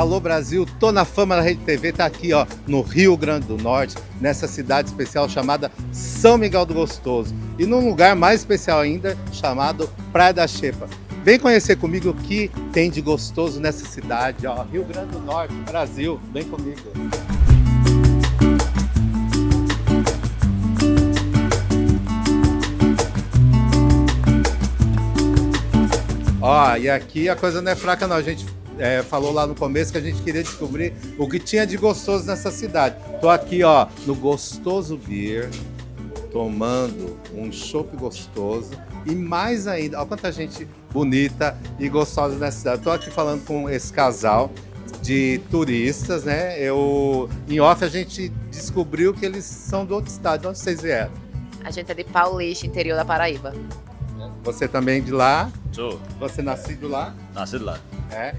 Alô Brasil, tô na fama da Rede TV, tá aqui ó, no Rio Grande do Norte, nessa cidade especial chamada São Miguel do Gostoso. E num lugar mais especial ainda, chamado Praia da Xepa. Vem conhecer comigo o que tem de gostoso nessa cidade, ó, Rio Grande do Norte, Brasil, vem comigo. Ó, e aqui a coisa não é fraca não, a gente falou lá no começo que a gente queria descobrir o que tinha de gostoso nessa cidade. Tô aqui, ó, no Gostoso Beer, tomando um chopp gostoso e mais ainda, ó quanta gente bonita e gostosa nessa cidade. Tô aqui falando com esse casal de turistas, né? Em off a gente descobriu que eles são do outro estado. De onde vocês vieram? A gente é de Paulista, interior da Paraíba. Você também de lá? Sou. Você nascido lá? Nascido lá. É.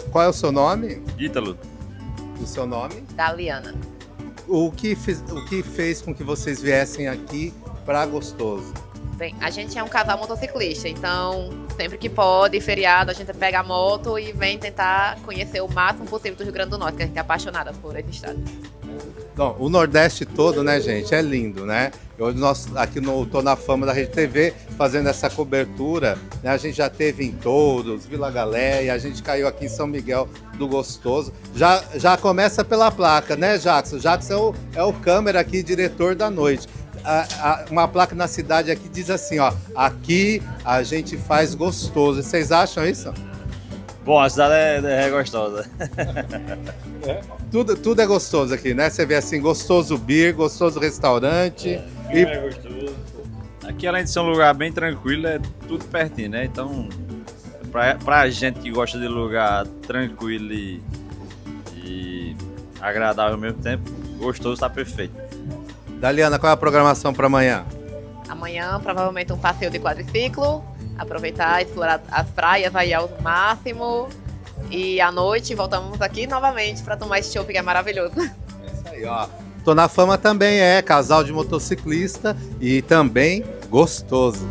Qual é o seu nome? Ítalo. O seu nome? Daliana. O que fez com que vocês viessem aqui para Gostoso? Bem, a gente é um casal motociclista, então sempre que pode, feriado, a gente pega a moto e vem tentar conhecer o máximo possível do Rio Grande do Norte, que a gente é apaixonada por esse estado. Bom, o Nordeste todo, né, gente, é lindo, né? Hoje nós aqui no Tô na Fama da Rede TV, fazendo essa cobertura, né? A gente já teve em Touros, Vila Galé, e a gente caiu aqui em São Miguel do Gostoso. Já começa pela placa, né, Jackson? Jackson é o câmera aqui, diretor da noite. Uma placa na cidade aqui diz assim, ó, aqui a gente faz gostoso. Vocês acham isso? Bom, a cidade é gostosa. Tudo é gostoso aqui, né? Você vê assim, gostoso beer, gostoso restaurante. É gostoso. Aqui, além de ser um lugar bem tranquilo, é tudo pertinho, né? Então, pra gente que gosta de lugar tranquilo e agradável ao mesmo tempo, gostoso tá perfeito. Daliana, qual é a programação para amanhã? Amanhã, provavelmente, um passeio de quadriciclo, aproveitar, explorar as praias aí ao máximo. E à noite voltamos aqui novamente para tomar esse chopp que é maravilhoso. É isso aí, ó. Tô na Fama também é casal de motociclista e também gostoso.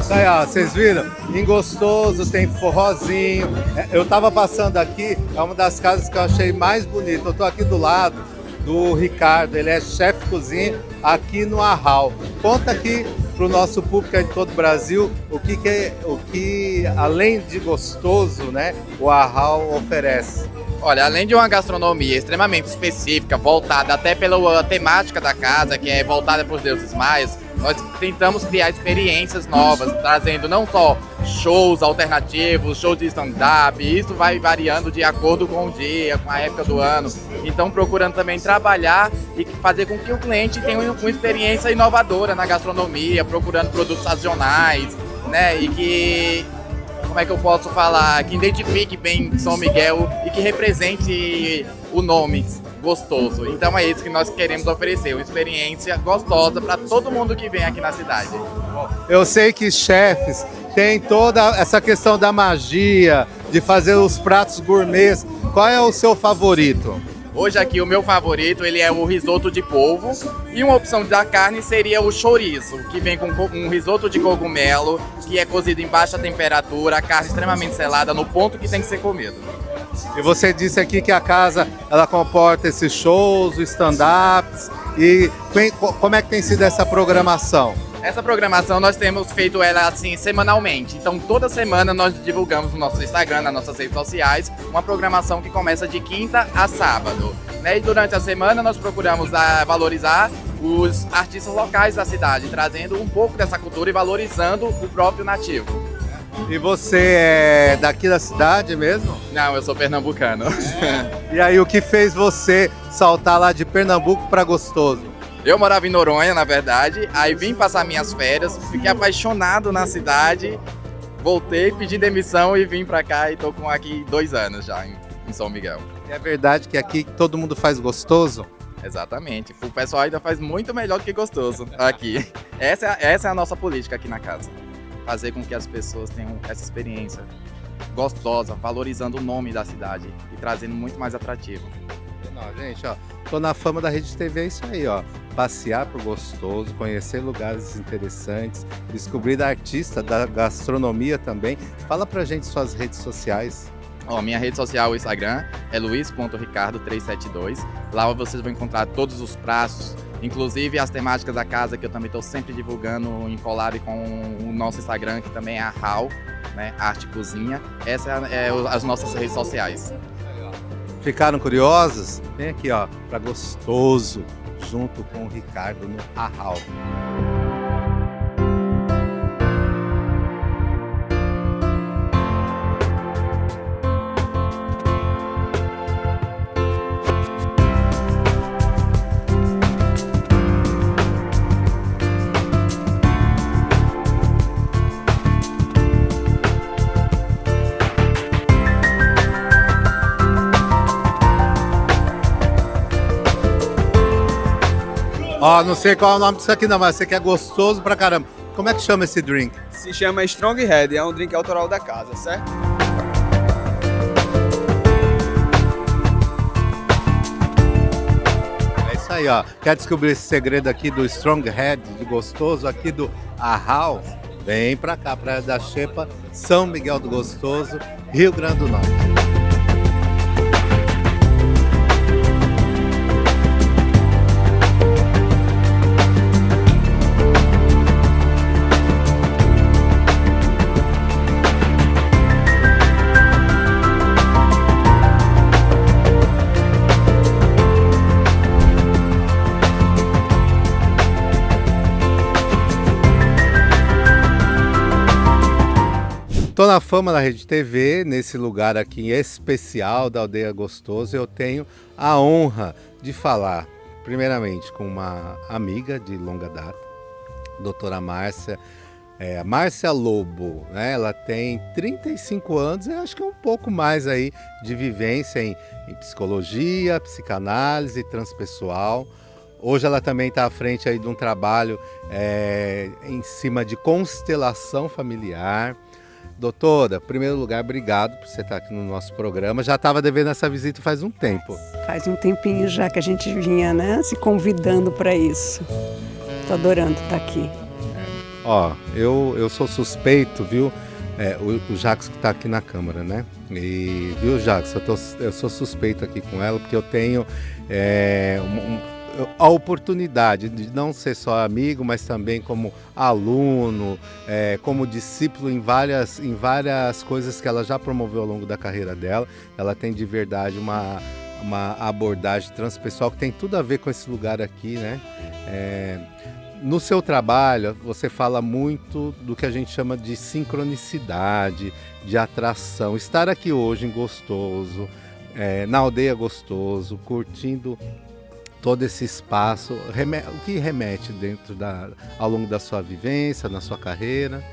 Aí, ó, vocês viram? Em Gostoso tem forrozinho. Eu tava passando aqui, é uma das casas que eu achei mais bonita. Eu tô aqui do lado do Ricardo, ele é chefe de cozinha aqui no Arrau. Conta aqui pro nosso público aí de todo o Brasil o que além de gostoso, né, o Arrau oferece. Olha, além de uma gastronomia extremamente específica, voltada até pela temática da casa, que é voltada para os deuses maias, nós tentamos criar experiências novas, trazendo não só shows alternativos, shows de stand-up, isso vai variando de acordo com o dia, com a época do ano. Então procurando também trabalhar e fazer com que o cliente tenha uma experiência inovadora na gastronomia, procurando produtos sazonais, né, e que, como é que eu posso falar, que identifique bem São Miguel e que represente o nome gostoso. Então é isso que nós queremos oferecer, uma experiência gostosa para todo mundo que vem aqui na cidade. Eu sei que chefes têm toda essa questão da magia, de fazer os pratos gourmets. Qual é o seu favorito? Hoje aqui o meu favorito, ele é o risoto de polvo, e uma opção da carne seria o chouriço, que vem com um risoto de cogumelo, que é cozido em baixa temperatura, a carne extremamente selada no ponto que tem que ser comido. E você disse aqui que a casa ela comporta esses shows, stand-ups, e como é que tem sido essa programação? Essa programação nós temos feito ela assim semanalmente, então toda semana nós divulgamos no nosso Instagram, nas nossas redes sociais, uma programação que começa de quinta a sábado, né? E durante a semana nós procuramos valorizar os artistas locais da cidade, trazendo um pouco dessa cultura e valorizando o próprio nativo. E você é daqui da cidade mesmo? Não, eu sou pernambucano. E aí, o que fez você saltar lá de Pernambuco para Gostoso? Eu morava em Noronha, na verdade, aí vim passar minhas férias, fiquei apaixonado na cidade, voltei, pedi demissão e vim pra cá e tô com aqui 2 anos já em São Miguel. É verdade que aqui todo mundo faz gostoso? Exatamente. O pessoal ainda faz muito melhor do que gostoso aqui. Essa é a nossa política aqui na casa. Fazer com que as pessoas tenham essa experiência gostosa, valorizando o nome da cidade e trazendo muito mais atrativo. Não, gente, ó, tô na fama da Rede TV, é isso aí, ó. Passear por gostoso, conhecer lugares interessantes, descobrir da artista, da gastronomia também. Fala pra gente suas redes sociais. Ó, minha rede social, o Instagram, é luiz.ricardo372. Lá vocês vão encontrar todos os pratos, inclusive as temáticas da casa, que eu também estou sempre divulgando em collab com o nosso Instagram, que também é a HAL, né, Arte Cozinha. Essas as nossas redes sociais. Ficaram curiosos? Vem aqui, ó, pra gostoso, junto com o Ricardo no Ahau. Ó, não sei qual é o nome disso aqui não, mas você que é gostoso pra caramba. Como é que chama esse drink? Se chama Strong Head, é um drink autoral da casa, certo? É isso aí, ó. Quer descobrir esse segredo aqui do Strong Head, de gostoso, aqui do Ahau? Vem pra cá, Praia da Xepa, São Miguel do Gostoso, Rio Grande do Norte. Tô na fama da Rede TV, nesse lugar aqui especial da Aldeia Gostoso. Eu tenho a honra de falar, primeiramente, com uma amiga de longa data, doutora Márcia, Márcia Lobo, né? Ela tem 35 anos e acho que é um pouco mais aí de vivência em psicologia, psicanálise, transpessoal. Hoje ela também está à frente aí de um trabalho em cima de constelação familiar. Doutora, em primeiro lugar, obrigado por você estar aqui no nosso programa. Já estava devendo essa visita faz um tempo. Faz um tempinho já que a gente vinha, né, se convidando para isso. Tô adorando estar aqui. Ó, eu sou suspeito, viu? O Jacques que está aqui na câmara, né? E, viu, Jacques, eu sou suspeito aqui com ela porque eu tenho a oportunidade de não ser só amigo, mas também como aluno, como discípulo em várias coisas que ela já promoveu ao longo da carreira dela. Ela tem de verdade uma abordagem transpessoal que tem tudo a ver com esse lugar aqui, né? No seu trabalho, você fala muito do que a gente chama de sincronicidade, de atração. Estar aqui hoje em Gostoso, na Aldeia Gostoso, curtindo todo esse espaço, o que remete ao longo da sua vivência, na sua carreira?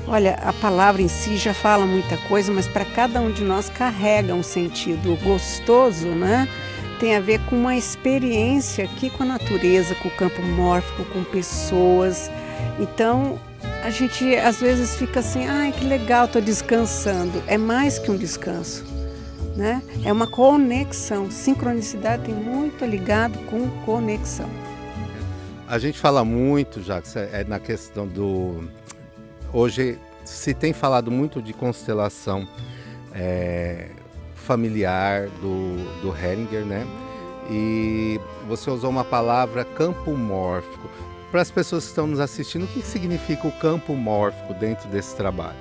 Olha, a palavra em si já fala muita coisa, mas para cada um de nós carrega um sentido gostoso, né? Tem a ver com uma experiência aqui com a natureza, com o campo mórfico, com pessoas. Então, a gente às vezes fica assim, ai, que legal, estou descansando. É mais que um descanso, né? É uma conexão. Sincronicidade tem muito ligado com conexão. A gente fala muito, já na questão do... Hoje se tem falado muito de constelação familiar do Heringer, né? E você usou uma palavra campo mórfico. Para as pessoas que estão nos assistindo, o que significa o campo mórfico dentro desse trabalho?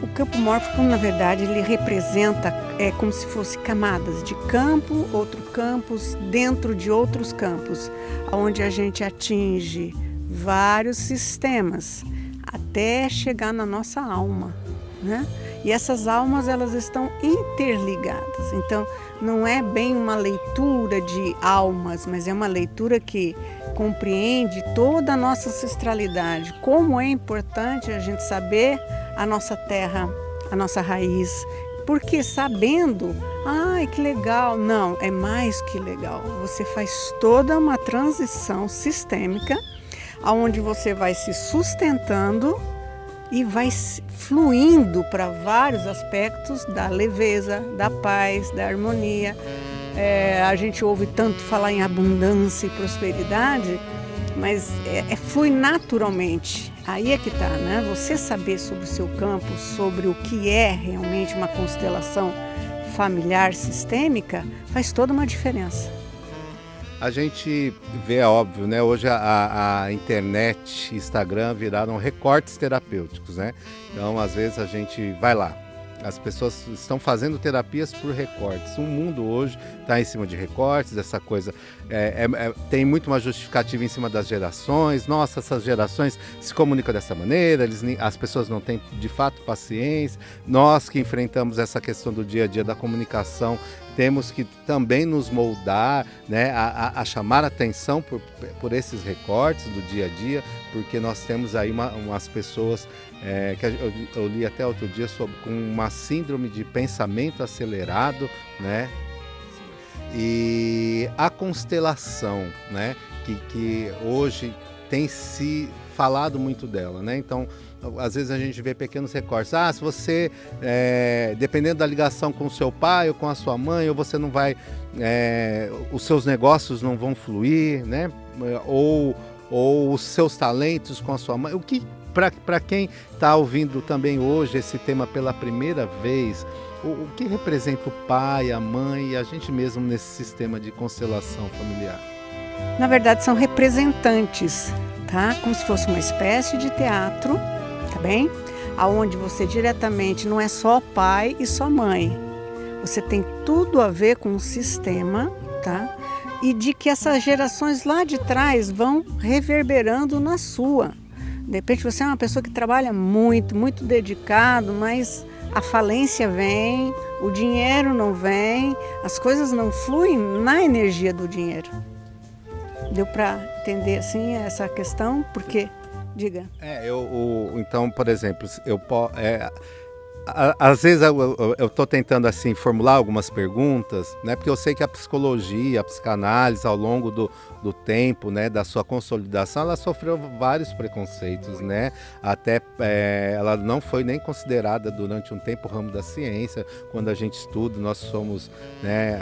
O campo mórfico, na verdade, ele representa como se fosse camadas de campo, outro campos, dentro de outros campos, onde a gente atinge vários sistemas até chegar na nossa alma, né? E essas almas, elas estão interligadas. Então, não é bem uma leitura de almas, mas é uma leitura que compreende toda a nossa ancestralidade. Como é importante a gente saber a nossa terra, a nossa raiz. Porque sabendo, ai, que legal. Não, é mais que legal. Você faz toda uma transição sistêmica, onde você vai se sustentando e vai fluindo para vários aspectos da leveza, da paz, da harmonia. A gente ouve tanto falar em abundância e prosperidade, mas flui naturalmente. Aí é que está, né? Você saber sobre o seu campo, sobre o que é realmente uma constelação familiar sistêmica, faz toda uma diferença. A gente vê, é óbvio, né? Hoje a internet, Instagram viraram recortes terapêuticos, né? Então, às vezes a gente vai lá. As pessoas estão fazendo terapias por recortes. O mundo hoje está em cima de recortes, essa coisa tem muito uma justificativa em cima das gerações. Nossa, essas gerações se comunicam dessa maneira, as pessoas não têm de fato paciência. Nós que enfrentamos essa questão do dia a dia da comunicação, temos que também nos moldar, né, a chamar atenção por esses recortes do dia a dia, porque nós temos aí umas pessoas que eu li até outro dia com uma síndrome de pensamento acelerado, né? E a constelação, né, que hoje tem se falado muito dela, né? Então, às vezes a gente vê pequenos recortes. Se você, dependendo da ligação com o seu pai ou com a sua mãe, ou você não vai, os seus negócios não vão fluir, né? Ou os seus talentos com a sua mãe. O que, para quem está ouvindo também hoje esse tema pela primeira vez, o que representa o pai, a mãe e a gente mesmo nesse sistema de constelação familiar? Na verdade, são representantes, tá? Como se fosse uma espécie de teatro, tá bem? Aonde você diretamente não é só pai e só mãe. Você tem tudo a ver com o sistema, tá? E de que essas gerações lá de trás vão reverberando na sua. De repente você é uma pessoa que trabalha muito, muito dedicado, mas a falência vem, o dinheiro não vem, as coisas não fluem na energia do dinheiro. Deu para entender assim essa questão? Porque, diga. Então, por exemplo, às vezes eu estou tentando assim formular algumas perguntas, né? Porque eu sei que a psicologia, a psicanálise, ao longo do tempo, né, da sua consolidação, ela sofreu vários preconceitos, né? Até ela não foi nem considerada durante um tempo ramo da ciência. Quando a gente estuda, nós somos, né,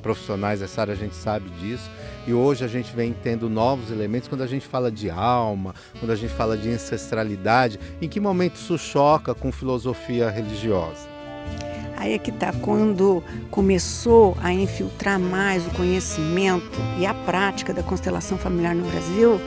profissionais dessa área, a gente sabe disso. E hoje a gente vem tendo novos elementos quando a gente fala de alma, quando a gente fala de ancestralidade. Em que momento isso choca com filosofia religiosa? Aí é que tá, quando começou a infiltrar mais o conhecimento e a prática da constelação familiar no Brasil,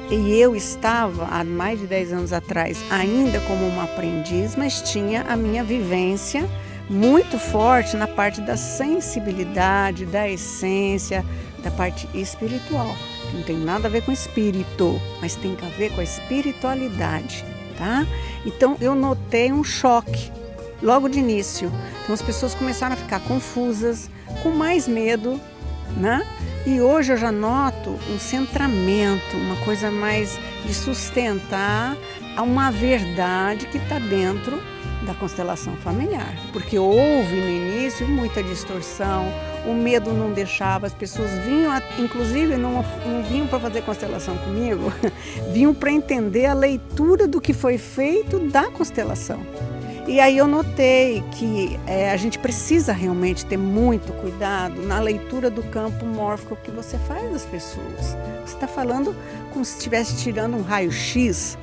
e eu estava, há mais de 10 anos atrás, ainda como uma aprendiz, mas tinha a minha vivência muito forte na parte da sensibilidade, da essência, da parte espiritual. Não tem nada a ver com espírito, mas tem a ver com a espiritualidade, tá? Então eu notei um choque logo de início. Então as pessoas começaram a ficar confusas, com mais medo, né? E hoje eu já noto um centramento, uma coisa mais de sustentar uma verdade que está dentro da constelação familiar. Porque houve no início muita distorção, o medo não deixava, as pessoas vinham, inclusive não vinham para fazer constelação comigo, vinham para entender a leitura do que foi feito da constelação. E aí eu notei que a gente precisa realmente ter muito cuidado na leitura do campo mórfico que você faz das pessoas. Você está falando como se estivesse tirando um raio-x,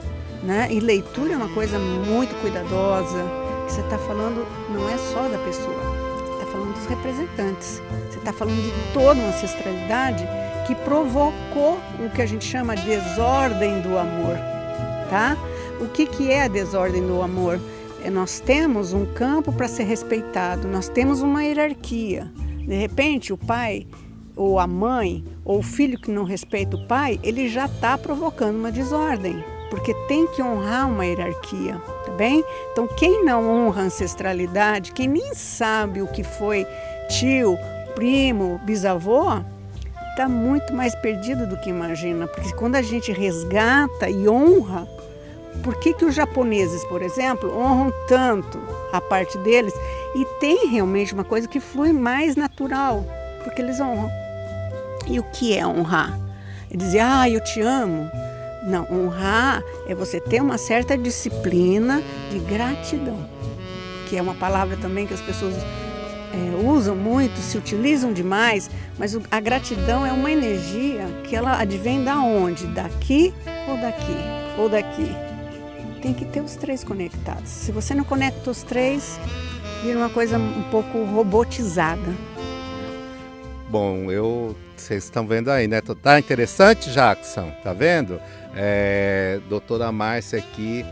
né? E leitura é uma coisa muito cuidadosa. Você está falando não é só da pessoa, você está falando dos representantes. Você está falando de toda uma ancestralidade que provocou o que a gente chama de desordem do amor, tá? O que é a desordem do amor? Nós temos um campo para ser respeitado, nós temos uma hierarquia. De repente, o pai ou a mãe ou o filho que não respeita o pai, ele já está provocando uma desordem, porque tem que honrar uma hierarquia, tá bem? Então, quem não honra a ancestralidade, quem nem sabe o que foi tio, primo, bisavô, está muito mais perdido do que imagina. Porque quando a gente resgata e honra, por que os japoneses, por exemplo, honram tanto a parte deles e tem realmente uma coisa que flui mais natural, porque eles honram. E o que é honrar? É dizer, eu te amo. Não, honrar é você ter uma certa disciplina de gratidão, que é uma palavra também que as pessoas usam muito, se utilizam demais, mas a gratidão é uma energia que ela advém da onde? Daqui ou daqui? Ou daqui? Tem que ter os três conectados. Se você não conecta os três, vira uma coisa um pouco robotizada. Bom, vocês estão vendo aí, né? Tá interessante, Jackson? Tá vendo? Doutora Márcia aqui,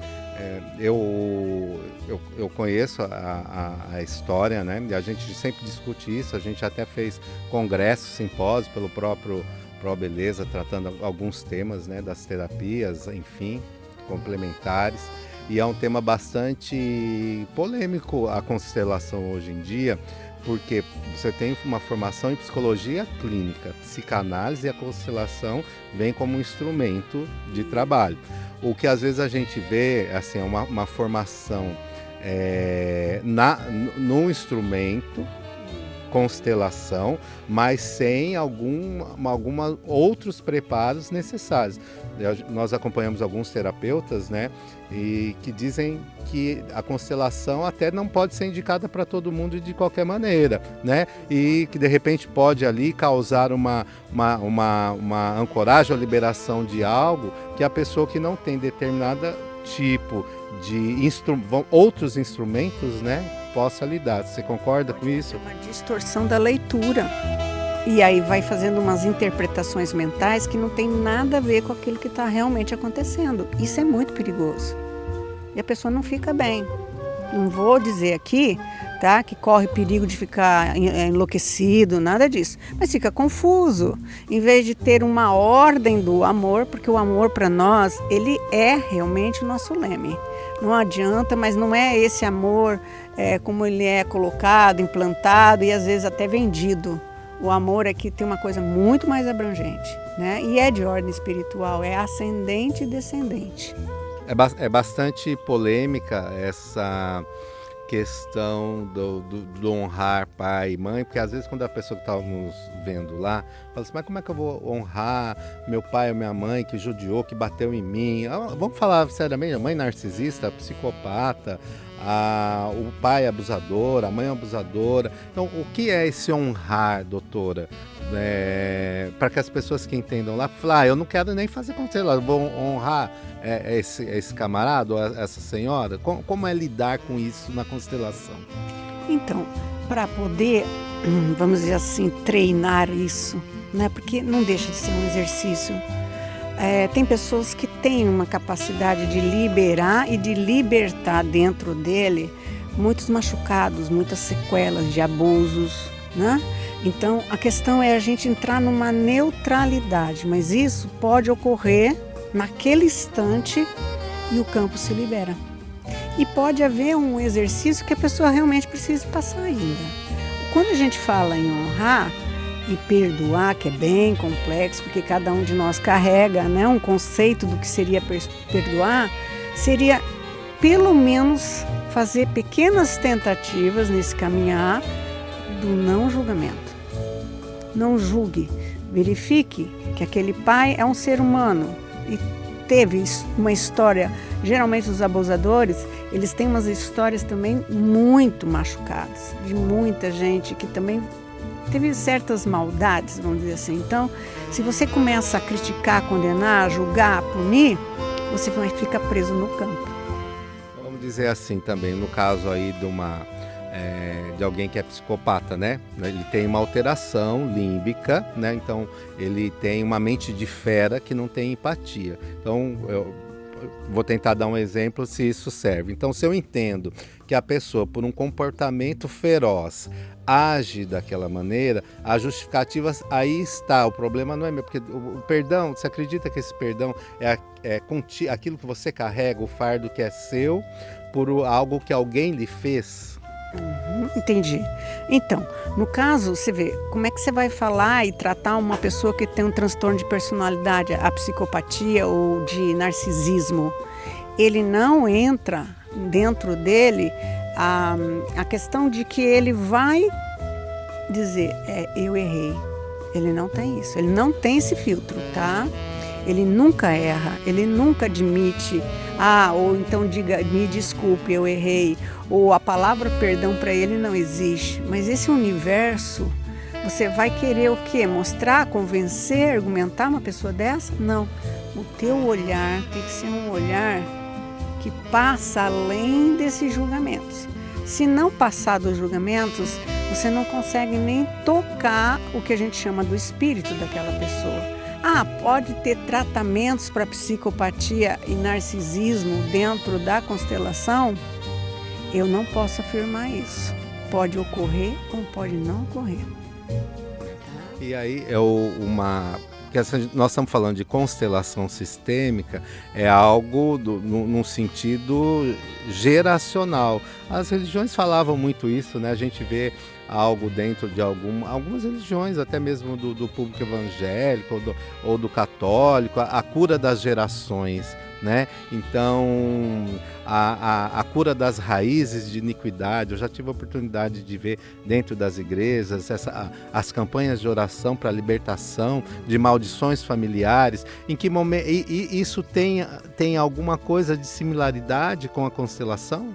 eu conheço a história, né? E a gente sempre discute isso, a gente até fez congresso, simpósio pelo próprio Pro Beleza, tratando alguns temas, né, das terapias, enfim, complementares. E é um tema bastante polêmico a constelação hoje em dia, porque você tem uma formação em psicologia clínica, psicanálise, e a constelação vem como um instrumento de trabalho. O que às vezes a gente vê, assim, é uma formação num instrumento, constelação, mas sem alguma outros preparos necessários. Nós acompanhamos alguns terapeutas, né, e que dizem que a constelação até não pode ser indicada para todo mundo de qualquer maneira, né, e que de repente pode ali causar uma ancoragem ou liberação de algo que a pessoa que não tem determinada tipo de outros instrumentos, né, possa lidar. Você concorda com isso? É uma distorção da leitura. E aí vai fazendo umas interpretações mentais que não tem nada a ver com aquilo que está realmente acontecendo. Isso é muito perigoso. E a pessoa não fica bem. Não vou dizer aqui, tá, que corre perigo de ficar enlouquecido, nada disso. Mas fica confuso. Em vez de ter uma ordem do amor, porque o amor para nós, ele é realmente o nosso leme. Não adianta, mas não é esse amor como ele é colocado, implantado e às vezes até vendido. O amor aqui tem uma coisa muito mais abrangente, né? E é de ordem espiritual, é ascendente e descendente. É bastante polêmica essa questão do honrar pai e mãe, porque às vezes quando a pessoa que está nos vendo lá fala assim, mas como é que eu vou honrar meu pai ou minha mãe que judiou, que bateu em mim? Vamos falar seriamente, a mãe narcisista, psicopata, o pai abusador, a mãe abusadora. Então, o que é esse honrar, doutora? Para que as pessoas que entendam lá, falar, eu não quero nem fazer conselho, vou honrar esse camarada ou essa senhora. Como é lidar com isso na constelação? Então, para poder, vamos dizer assim, treinar isso, né? Porque não deixa de ser um exercício. Tem pessoas que têm uma capacidade de liberar e de libertar dentro dele muitos machucados, muitas sequelas de abusos, né? Então, a questão é a gente entrar numa neutralidade, mas isso pode ocorrer naquele instante e o campo se libera. E pode haver um exercício que a pessoa realmente precisa passar ainda. Quando a gente fala em honrar e perdoar, que é bem complexo, porque cada um de nós carrega, né, um conceito do que seria perdoar, seria pelo menos fazer pequenas tentativas nesse caminhar do não julgamento. Não julgue, verifique que aquele pai é um ser humano e teve uma história. Geralmente os abusadores, eles têm umas histórias também muito machucadas, de muita gente que também teve certas maldades, vamos dizer assim. Então, se você começa a criticar, condenar, julgar, punir, você vai ficar preso no campo. Vamos dizer assim também, no caso aí de alguém que é psicopata, né? Ele tem uma alteração límbica, né? Então ele tem uma mente de fera que não tem empatia. Então eu vou tentar dar um exemplo se isso serve. Então, se eu entendo que a pessoa, por um comportamento feroz, age daquela maneira, a justificativa aí está. O problema não é meu, porque o perdão, você acredita que esse perdão é aquilo que você carrega, o fardo que é seu, por algo que alguém lhe fez? Entendi. Então, no caso, você vê, como é que você vai falar e tratar uma pessoa que tem um transtorno de personalidade, a psicopatia ou de narcisismo? Ele não entra dentro dele a questão de que ele vai dizer, eu errei. Ele não tem isso, ele não tem esse filtro, tá? Ele nunca erra, ele nunca admite, ou então diga, me desculpe, eu errei, ou a palavra perdão para ele não existe. Mas esse universo, você vai querer o quê? Mostrar, convencer, argumentar uma pessoa dessa? Não. O teu olhar tem que ser um olhar que passa além desses julgamentos. Se não passar dos julgamentos, você não consegue nem tocar o que a gente chama do espírito daquela pessoa. Pode ter tratamentos para psicopatia e narcisismo dentro da constelação? Eu não posso afirmar isso. Pode ocorrer ou pode não ocorrer. E aí nós estamos falando de constelação sistêmica, é algo num sentido geracional. As religiões falavam muito isso, né? A gente vê algo dentro de algumas religiões, até mesmo do público evangélico ou do católico, a cura das gerações, né? Então, a cura das raízes de iniquidade, eu já tive a oportunidade de ver dentro das igrejas as campanhas de oração para a libertação de maldições familiares, em que momento isso tem alguma coisa de similaridade com a constelação?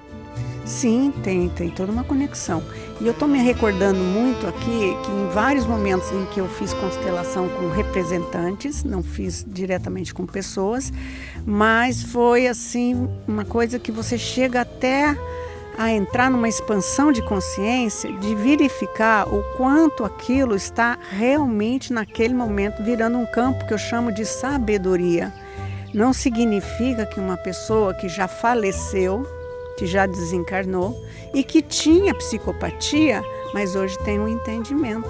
Sim, tem toda uma conexão. E eu estou me recordando muito aqui que em vários momentos em que eu fiz constelação com representantes, não fiz diretamente com pessoas, mas foi assim uma coisa que você chega até a entrar numa expansão de consciência, de verificar o quanto aquilo está realmente naquele momento virando um campo que eu chamo de sabedoria. Não significa que uma pessoa que já faleceu, que já desencarnou e que tinha psicopatia, mas hoje tem um entendimento.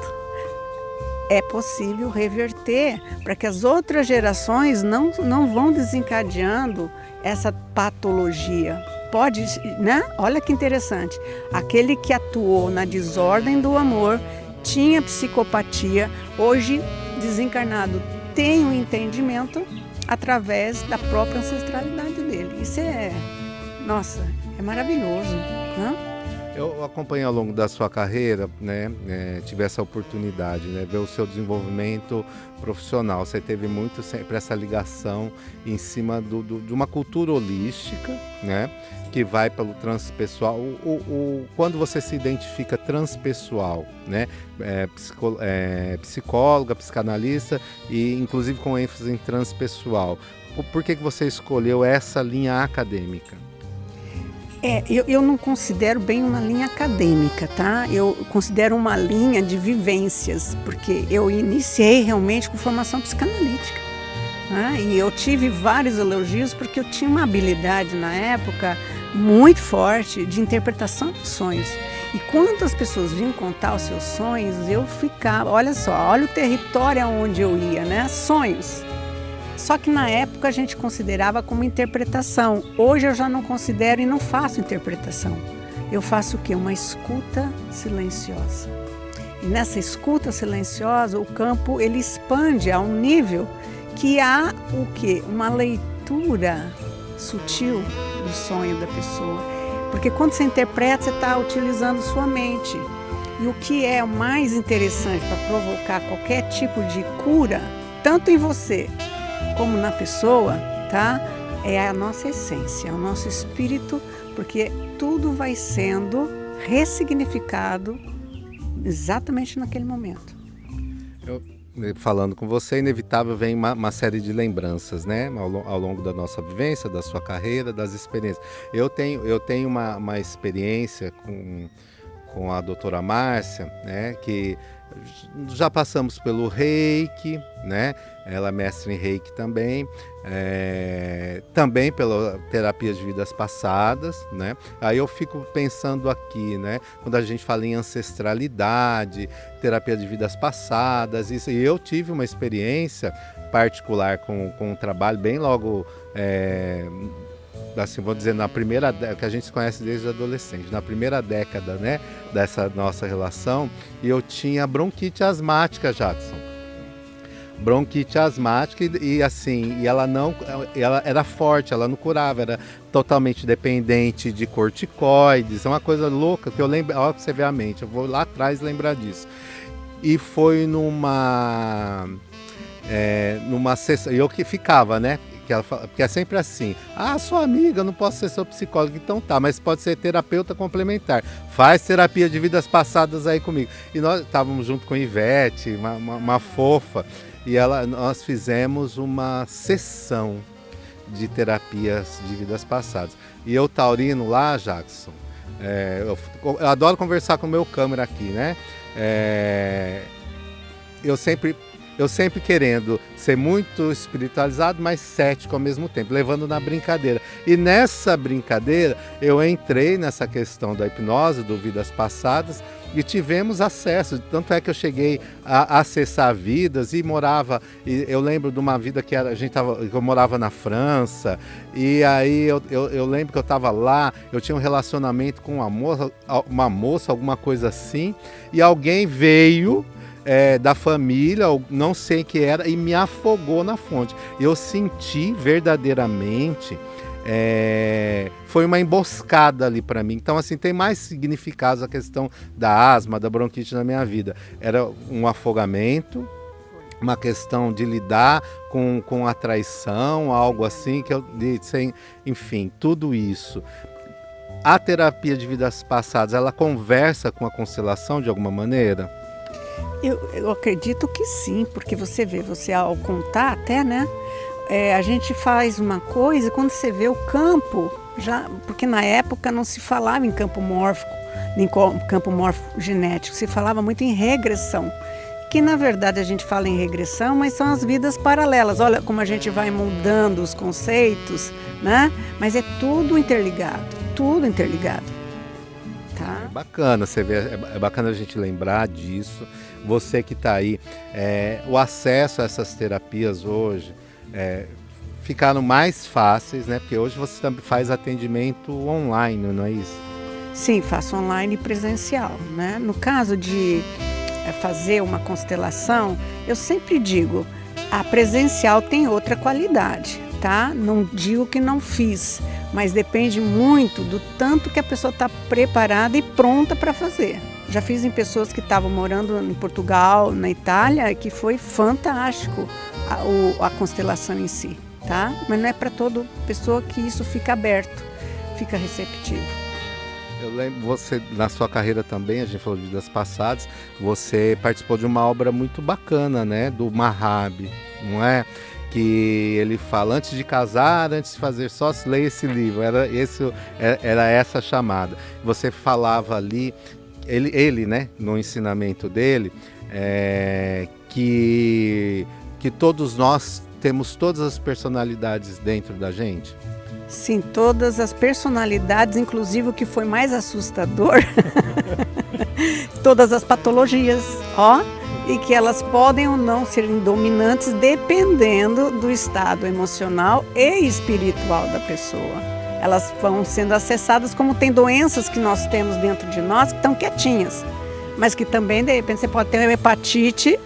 É possível reverter para que as outras gerações não vão desencadeando essa patologia. Pode, né? Olha que interessante. Aquele que atuou na desordem do amor, tinha psicopatia, hoje desencarnado tem um entendimento através da própria ancestralidade dele. Isso é maravilhoso, né? Eu acompanhei ao longo da sua carreira, né, tive essa oportunidade, né, ver o seu desenvolvimento profissional. Você teve muito sempre essa ligação em cima de uma cultura holística, né, que vai pelo transpessoal. Quando você se identifica transpessoal, né, psicóloga, psicanalista e inclusive com ênfase em transpessoal, por que você escolheu essa linha acadêmica? Eu não considero bem uma linha acadêmica, tá? Eu considero uma linha de vivências, porque eu iniciei realmente com formação psicanalítica, né? E eu tive vários elogios porque eu tinha uma habilidade na época muito forte de interpretação de sonhos. E quando as pessoas vinham contar os seus sonhos, eu ficava, olha o território aonde eu ia, né? Sonhos. Só que na época a gente considerava como interpretação. Hoje eu já não considero e não faço interpretação. Eu faço o quê? Uma escuta silenciosa. E nessa escuta silenciosa, o campo ele expande a um nível que há o quê? Uma leitura sutil do sonho da pessoa. Porque quando você interpreta, você está utilizando sua mente. E o que é o mais interessante para provocar qualquer tipo de cura, tanto em você como na pessoa, tá? É a nossa essência, é o nosso espírito, porque tudo vai sendo ressignificado exatamente naquele momento. Falando com você, inevitável vem uma série de lembranças, né? Ao longo da nossa vivência, da sua carreira, das experiências. Eu tenho uma experiência com a doutora Márcia, né? Que já passamos pelo Reiki, né? Ela é mestre em Reiki também, também pela terapia de vidas passadas, né? Aí eu fico pensando aqui, né? Quando a gente fala em ancestralidade, terapia de vidas passadas, isso, e eu tive uma experiência particular com um trabalho bem logo assim, vou dizer, na primeira década, que a gente se conhece desde adolescente, na primeira década, né, dessa nossa relação, e eu tinha bronquite asmática, Jackson. Bronquite asmática e assim, ela era forte, ela não curava, era totalmente dependente de corticoides, é uma coisa louca que eu lembro, olha que você vê a mente, eu vou lá atrás lembrar disso. E foi numa sessão, eu que ficava, né? Porque é sempre assim, sua amiga, eu não posso ser seu psicólogo, então tá, mas pode ser terapeuta complementar, faz terapia de vidas passadas aí comigo. E nós estávamos junto com a Ivete, uma fofa, e nós fizemos uma sessão de terapias de vidas passadas. E eu, taurino, lá, Jackson, eu adoro conversar com o meu câmera aqui, né? Eu sempre querendo ser muito espiritualizado, mas cético ao mesmo tempo, levando na brincadeira. E nessa brincadeira, eu entrei nessa questão da hipnose, do vidas passadas, e tivemos acesso. Tanto é que eu cheguei a acessar vidas e morava. E eu lembro de uma vida que eu morava na França, e aí eu lembro que eu estava lá, eu tinha um relacionamento com uma moça, alguma coisa assim, e alguém veio. Da família, não sei o que era, e me afogou na fonte. Eu senti verdadeiramente, foi uma emboscada ali para mim. Então, assim, tem mais significados a questão da asma, da bronquite na minha vida. Era um afogamento, uma questão de lidar com a traição, algo assim, enfim, tudo isso. A terapia de vidas passadas, ela conversa com a constelação de alguma maneira? Eu acredito que sim, porque você ao contar até, né? A gente faz uma coisa, quando você vê o campo, porque na época não se falava em campo mórfico, nem campo morfogenético, se falava muito em regressão. Que na verdade a gente fala em regressão, mas são as vidas paralelas. Olha como a gente vai mudando os conceitos, né? Mas é tudo interligado, tudo interligado. Tá? É bacana, você vê, é bacana a gente lembrar disso. Você que está aí, o acesso a essas terapias hoje ficaram mais fáceis, né? Porque hoje você também faz atendimento online, não é isso? Sim, faço online e presencial, né? No caso de fazer uma constelação, eu sempre digo, a presencial tem outra qualidade, tá? Não digo que não fiz, mas depende muito do tanto que a pessoa está preparada e pronta para fazer. Já fiz em pessoas que estavam morando em Portugal, na Itália, que foi fantástico a constelação em si, tá? Mas não é para toda pessoa que isso fica aberto, fica receptivo. Eu lembro, você, na sua carreira também, a gente falou de vidas passadas, você participou de uma obra muito bacana, né? Do Mahab, não é? Que ele fala, antes de casar, antes de fazer sócio, leia esse livro. Era essa a chamada. Você falava ali, ele, né, no ensinamento dele, que todos nós temos todas as personalidades dentro da gente. Sim, todas as personalidades, inclusive o que foi mais assustador, todas as patologias, e que elas podem ou não serem dominantes dependendo do estado emocional e espiritual da pessoa. Elas vão sendo acessadas, como tem doenças que nós temos dentro de nós que estão quietinhas, mas que também, de repente, você pode ter uma hepatite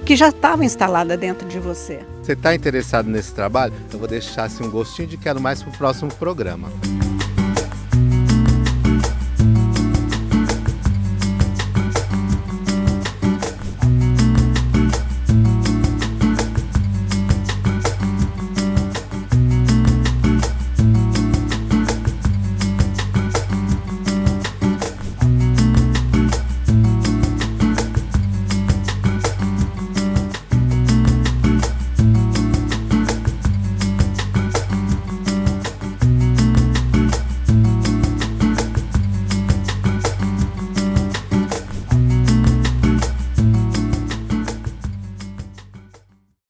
que já estava instalada dentro de você. Você está interessado nesse trabalho? Eu vou deixar assim, um gostinho de quero mais para o próximo programa.